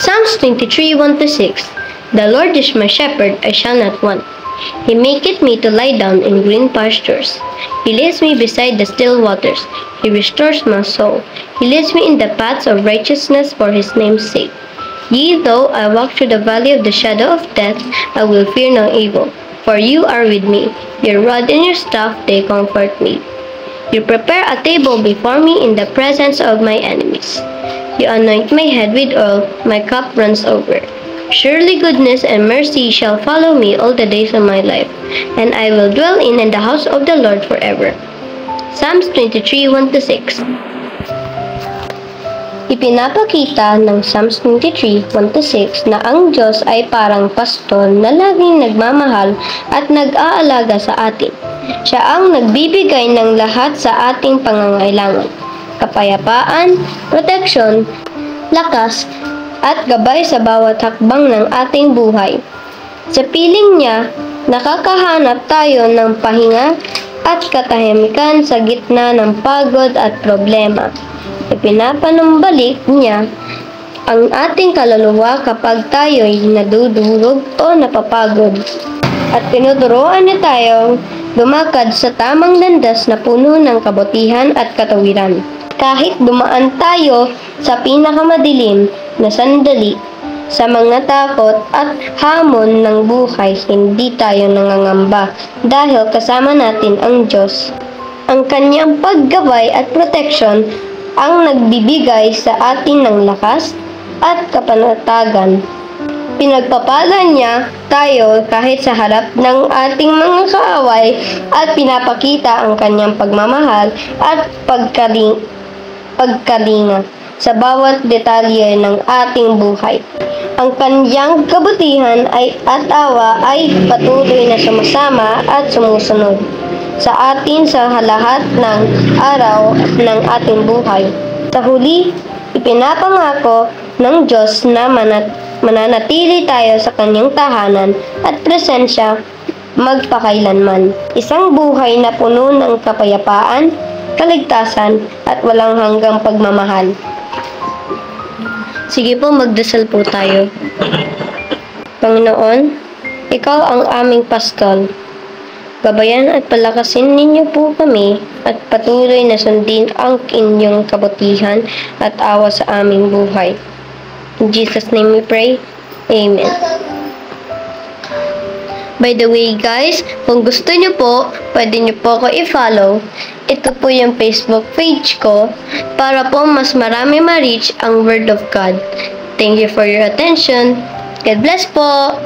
Psalms 23:1-6. The Lord is my shepherd, I shall not want. He maketh me to lie down in green pastures. He leads me beside the still waters. He restores my soul. He leads me in the paths of righteousness for his name's sake. Yea, though I walk through the valley of the shadow of death, I will fear no evil, for you are with me. Your rod and your staff, they comfort me. You prepare a table before me in the presence of my enemies. You anoint my head with oil, my cup runs over. Surely goodness and mercy shall follow me all the days of my life, and I will dwell in the house of the Lord forever. Psalms 23:1-6. Ipinapakita ng Psalms 23:1-6 na ang Diyos ay parang pastol na laging nagmamahal at nag-aalaga sa atin. Siya ang nagbibigay ng lahat sa ating pangangailangan: kapayapaan, proteksyon, lakas, at gabay sa bawat hakbang ng ating buhay. Sa piling niya, nakakahanap tayo ng pahinga at katahimikan sa gitna ng pagod at problema. Ipinapanumbalik niya ang ating kaluluwa kapag tayo'y nadudurog o napapagod. At tinuturuan niya tayong lumakad sa tamang landas na puno ng kabutihan at katawiran. Kahit dumaan tayo sa pinakamadilim na sandali, sa mga takot at hamon ng buhay, hindi tayo nangangamba dahil kasama natin ang Diyos. Ang kanyang paggabay at proteksyon ang nagbibigay sa atin ng lakas at kapanatagan. Pinagpapala niya tayo kahit sa harap ng ating mga kaaway at pinapakita ang kanyang pagmamahal at pagkalinga sa bawat detalye ng ating buhay. Ang kanyang kabutihan at awa ay patuloy na sumasama at sumusunod sa atin sa lahat ng araw ng ating buhay. Sa huli, ipinapangako ng Diyos na mananatili tayo sa kanyang tahanan at presensya magpakailanman. Isang buhay na puno ng kapayapaan, kaligtasan, at walang hanggang pagmamahal. Sige po, magdasal po tayo. Panginoon, Ikaw ang aming pastol. Gabayan at palakasin ninyo po kami at patuloy na sundin ang inyong kabutihan at awa sa aming buhay. In Jesus' name we pray. Amen. By the way guys, kung gusto nyo po, pwede nyo po ako i-follow. Ito po yung Facebook page ko para po mas marami ma-reach ang Word of God. Thank you for your attention. God bless po!